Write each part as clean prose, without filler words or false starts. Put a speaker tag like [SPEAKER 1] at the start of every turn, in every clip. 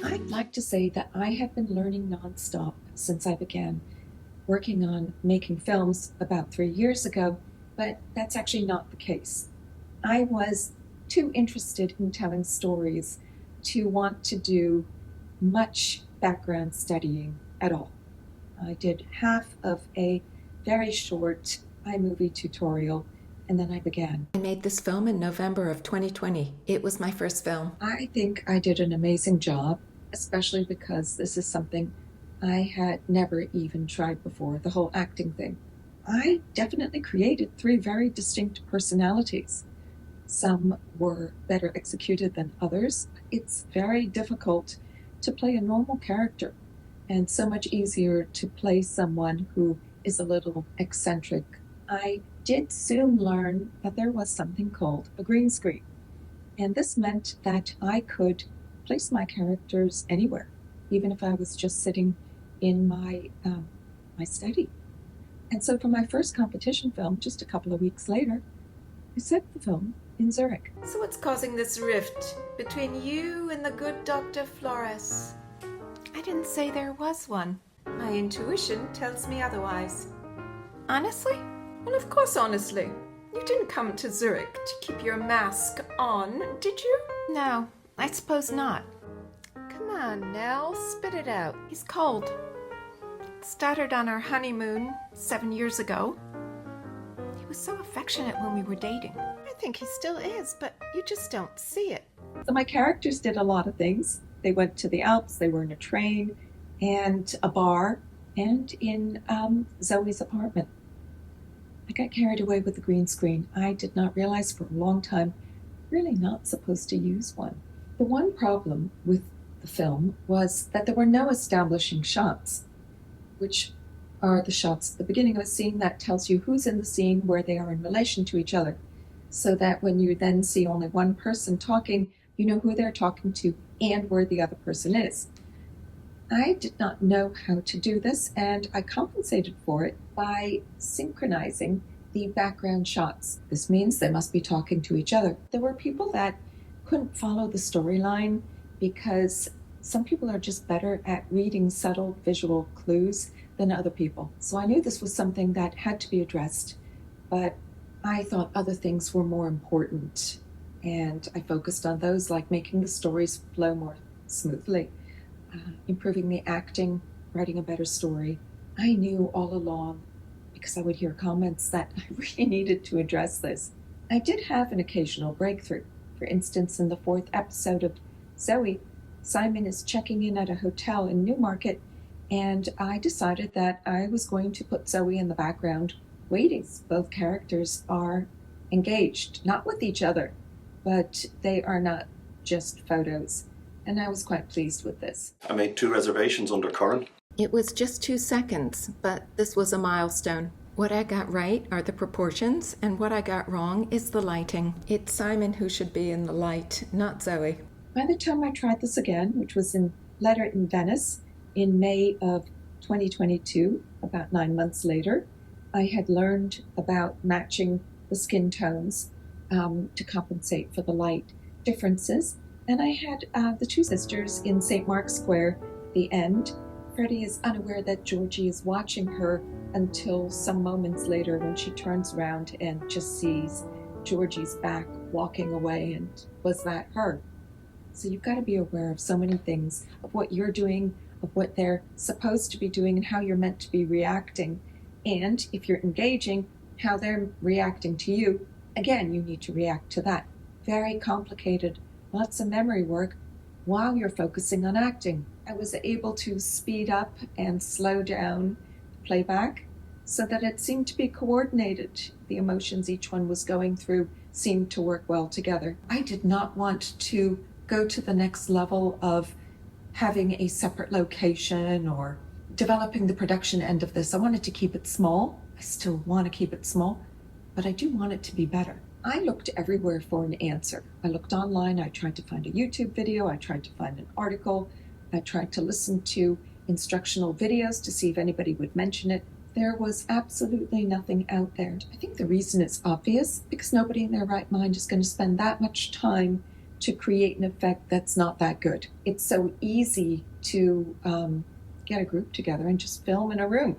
[SPEAKER 1] I'd like to say that I have been learning nonstop since I began working on making films about 3 years ago, but that's actually not the case. I was too interested in telling stories to want to do much background studying at all. I did half of a very short iMovie tutorial and then I began.
[SPEAKER 2] I made this film in November of 2020. It was my first film.
[SPEAKER 1] I think I did an amazing job, especially because this is something I had never even tried before, the whole acting thing. I definitely created three very distinct personalities. Some were better executed than others. It's very difficult to play a normal character, and so much easier to play someone who is a little eccentric. I did soon learn that there was something called a green screen, and this meant that I could place my characters anywhere, even if I was just sitting in my study. And so for my first competition film, just a couple of weeks later, I set the film in Zurich.
[SPEAKER 2] So what's causing this rift between you and the good Dr. Flores? I didn't say there was one. My intuition tells me otherwise. Honestly? Well, of course honestly. You didn't come to Zurich to keep your mask on, did you? No, I suppose not. Come on, Nell, spit it out. He's cold. Started on our honeymoon 7 years ago. He was so affectionate when we were dating. I think he still is, but you just don't see it.
[SPEAKER 1] So my characters did a lot of things. They went to the Alps, they were in a train, and a bar, and in Zoe's apartment. I got carried away with the green screen. I did not realize for a long time, really not supposed to use one. The one problem with the film was that there were no establishing shots, which are the shots at the beginning of a scene that tells you who's in the scene, where they are in relation to each other, so that when you then see only one person talking, you know who they're talking to and where the other person is. I did not know how to do this, and I compensated for it by synchronizing the background shots. This means they must be talking to each other. There were people that couldn't follow the storyline because some people are just better at reading subtle visual clues than other people. So I knew this was something that had to be addressed, but I thought other things were more important, and I focused on those, like making the stories flow more smoothly, improving the acting, writing a better story. I knew all along, because I would hear comments, that I really needed to address this. I did have an occasional breakthrough. For instance, in the fourth episode of Zoe, Simon is checking in at a hotel in Newmarket, and I decided that I was going to put Zoe in the background waiting. Both characters are engaged, not with each other, but they are not just photos. And I was quite pleased with this.
[SPEAKER 3] I made 2 reservations under Corin.
[SPEAKER 2] It was just 2 seconds, but this was a milestone. What I got right are the proportions, and what I got wrong is the lighting. It's Simon who should be in the light, not Zoe.
[SPEAKER 1] By the time I tried this again, which was in Letter in Venice in May of 2022, about 9 months later, I had learned about matching the skin tones to compensate for the light differences. And I had the 2 sisters in St. Mark's Square at the end. Freddie is unaware that Georgie is watching her until some moments later when she turns around and just sees Georgie's back walking away, and was that her? So you've got to be aware of so many things, of what you're doing, of what they're supposed to be doing, and how you're meant to be reacting. And if you're engaging, how they're reacting to you. Again, you need to react to that. Very complicated, lots of memory work while you're focusing on acting. I was able to speed up and slow down playback so that it seemed to be coordinated. The emotions each one was going through seemed to work well together. I did not want to go to the next level of having a separate location or developing the production end of this. I wanted to keep it small. I still want to keep it small, but I do want it to be better. I looked everywhere for an answer. I looked online, I tried to find a YouTube video, I tried to find an article, I tried to listen to instructional videos to see if anybody would mention it. There was absolutely nothing out there. I think the reason is obvious because nobody in their right mind is going to spend that much time to create an effect that's not that good. It's so easy to get a group together and just film in a room,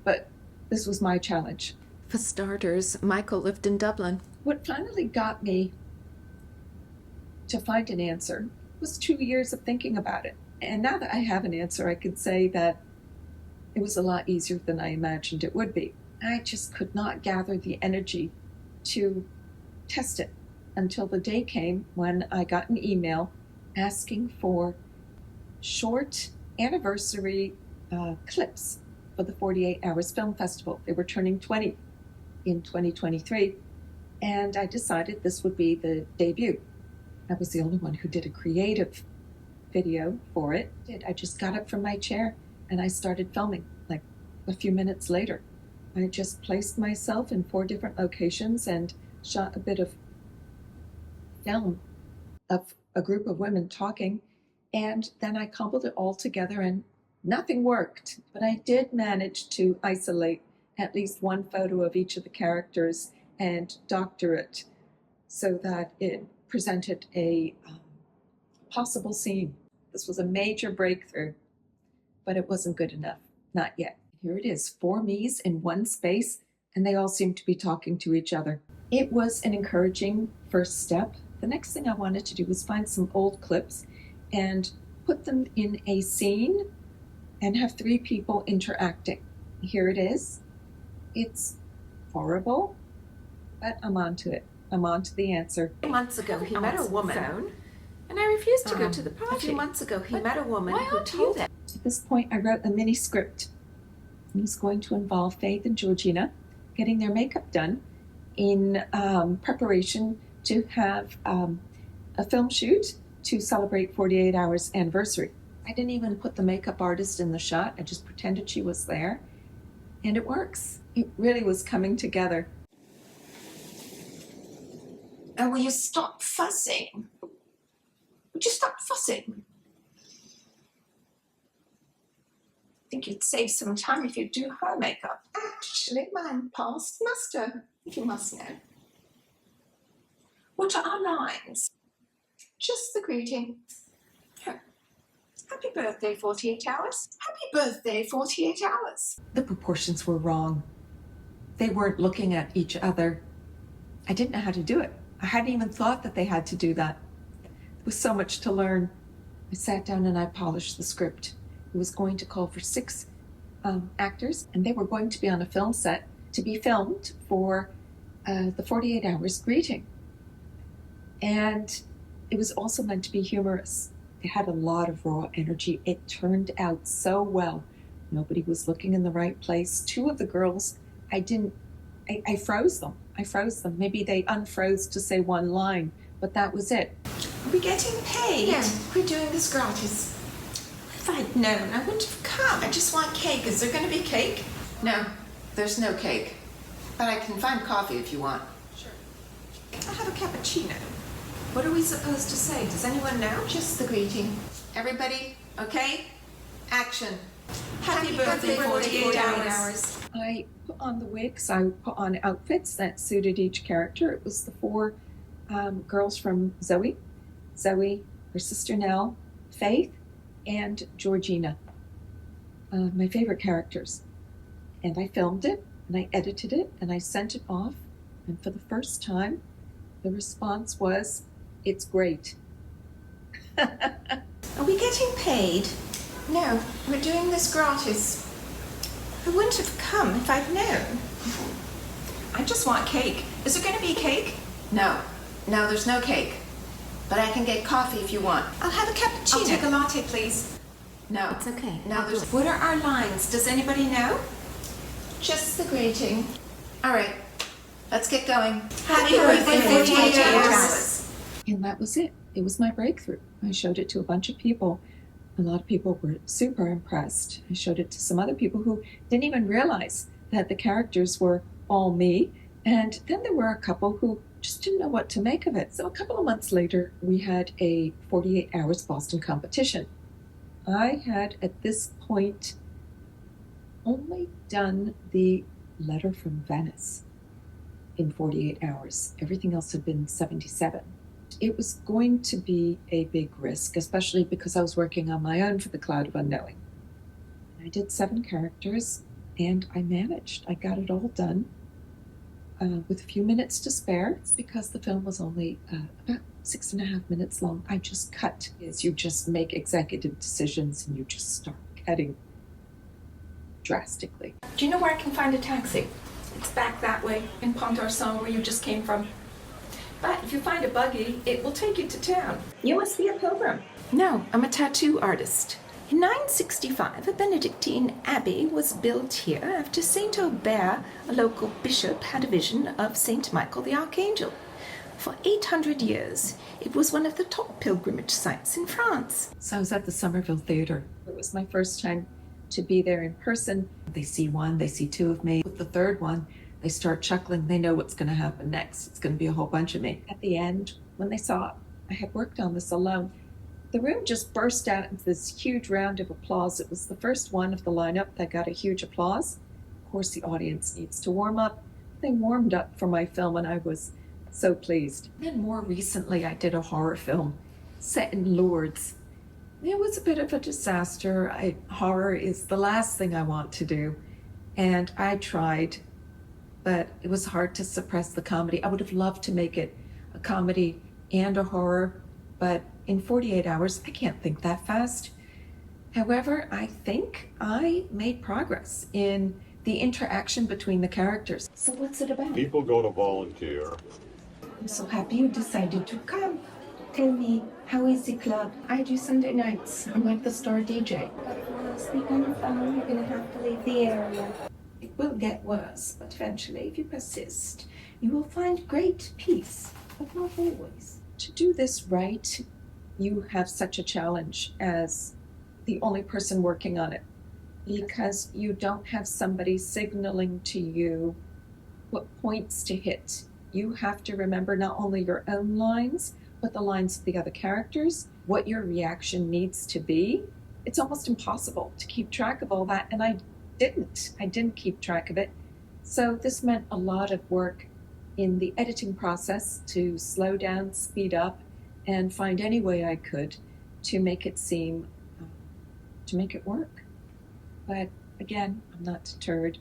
[SPEAKER 1] but this was my challenge.
[SPEAKER 2] For starters, Michael lived in Dublin.
[SPEAKER 1] What finally got me to find an answer was 2 years of thinking about it. And now that I have an answer, I could say that it was a lot easier than I imagined it would be. I just could not gather the energy to test it until the day came when I got an email asking for short anniversary clips for the 48 Hours Film Festival. They were turning 20 in 2023, and I decided this would be the debut. I was the only one who did a creative video for it. I just got up from my chair and I started filming like a few minutes later. I just placed myself in 4 different locations and shot a bit of film of a group of women talking, and then I cobbled it all together and nothing worked. But I did manage to isolate at least one photo of each of the characters and doctor it so that it presented a possible scene. This was a major breakthrough, but it wasn't good enough. Not yet. Here it is, 4 me's in one space, and they all seem to be talking to each other. It was an encouraging first step. The next thing I wanted to do was find some old clips and put them in a scene and have 3 people interacting. Here it is. It's horrible, but I'm onto it. I'm onto the answer.
[SPEAKER 2] A few months ago, he met a woman, and I refused to go to the party. A few months ago, he met a woman who told him.
[SPEAKER 1] At this point, I wrote a mini script. It was going to involve Faith and Georgina getting their makeup done in preparation to have a film shoot to celebrate 48 Hours anniversary. I didn't even put the makeup artist in the shot. I just pretended she was there, and it works. It really was coming together.
[SPEAKER 4] And will you stop fussing? Would you stop fussing? I think you'd save some time if you do her makeup. Actually, mine passed muster, if you must know. What are our lines? Just the greeting. Happy birthday, 48 Hours. Happy birthday, 48 Hours.
[SPEAKER 1] The proportions were wrong. They weren't looking at each other. I didn't know how to do it. I hadn't even thought that they had to do that. There was so much to learn. I sat down and I polished the script. It was going to call for 6 actors, and they were going to be on a film set to be filmed for the 48 Hours greeting. And it was also meant to be humorous. It had a lot of raw energy. It turned out so well. Nobody was looking in the right place. 2 of the girls, I froze them. Maybe they unfroze to say one line, but that was it.
[SPEAKER 4] Are we getting paid?
[SPEAKER 2] Yeah, we're doing this gratis.
[SPEAKER 4] If I'd known, I wouldn't have come. I just want cake. Is there going to be cake?
[SPEAKER 2] No, there's no cake. But I can find coffee if you want.
[SPEAKER 4] Sure. I'll have a cappuccino.
[SPEAKER 2] What are we supposed to say? Does anyone know?
[SPEAKER 4] Just the greeting.
[SPEAKER 2] Everybody, okay? Action.
[SPEAKER 4] Happy birthday, 48 Hours.
[SPEAKER 1] I put on the wigs. I put on outfits that suited each character. It was the 4 girls from Zoe, her sister Nell, Faith, and Georgina. My favorite characters. And I filmed it, and I edited it, and I sent it off. And for the first time, the response was, "It's great."
[SPEAKER 4] Are we getting paid?
[SPEAKER 2] No, we're doing this gratis.
[SPEAKER 4] I wouldn't have come if I'd known. I just want cake. Is there going to be cake?
[SPEAKER 2] No, there's no cake. But I can get coffee if you want.
[SPEAKER 4] I'll have a cappuccino.
[SPEAKER 2] I'll take
[SPEAKER 4] a latte, please.
[SPEAKER 2] No.
[SPEAKER 5] It's okay.
[SPEAKER 2] Now there's...
[SPEAKER 4] What are our lines? Does anybody know?
[SPEAKER 2] Just the greeting. All right, let's get going.
[SPEAKER 4] Happy birthday, 48 Hours.
[SPEAKER 1] And that was it. It was my breakthrough. I showed it to a bunch of people. A lot of people were super impressed. I showed it to some other people who didn't even realize that the characters were all me. And then there were a couple who just didn't know what to make of it. So a couple of months later, we had a 48 Hours Boston competition. I had, at this point, only done the letter from Venice in 48 hours. Everything else had been 77. It was going to be a big risk, especially because I was working on my own for The Cloud of Unknowing. I did 7 characters, and I managed. I got it all done with a few minutes to spare. It's because the film was only about 6.5 minutes long. I just cut. You just make executive decisions and you just start cutting drastically.
[SPEAKER 4] Do you know where I can find a taxi? It's back that way in Pont-à-Mousson where you just came from. But if you find a buggy, it will take you to town. You must be a pilgrim.
[SPEAKER 2] No, I'm a tattoo artist. In 965, a Benedictine abbey was built here after Saint Aubert, a local bishop, had a vision of Saint Michael the Archangel. For 800 years, it was one of the top pilgrimage sites in France.
[SPEAKER 1] So I was at the Somerville Theatre. It was my first time to be there in person. They see one, they see 2 of me. With the 3rd one, they start chuckling. They know what's going to happen next. It's going to be a whole bunch of me. At the end, when they saw I had worked on this alone, the room just burst out into this huge round of applause. It was the first one of the lineup that got a huge applause. Of course, the audience needs to warm up. They warmed up for my film, and I was so pleased. Then more recently, I did a horror film set in Lourdes. It was a bit of a disaster. Horror is the last thing I want to do, and I tried, but it was hard to suppress the comedy. I would have loved to make it a comedy and a horror, but in 48 hours, I can't think that fast. However, I think I made progress in the interaction between the characters. So what's it about?
[SPEAKER 5] People go to volunteer.
[SPEAKER 1] I'm so happy you decided to come. Tell me, how is the club?
[SPEAKER 4] I do Sunday nights. I'm like the star DJ.
[SPEAKER 1] But if you want to speak on the phone, you're going to have to leave the area. It will get worse, but eventually, if you persist, you will find great peace, but not always. To do this right, you have such a challenge as the only person working on it, because you don't have somebody signaling to you what points to hit. You have to remember not only your own lines, but the lines of the other characters, what your reaction needs to be. It's almost impossible to keep track of all that, and I didn't keep track of it. So this meant a lot of work in the editing process to slow down, speed up, and find any way I could to make it seem, to make it work. But again, I'm not deterred.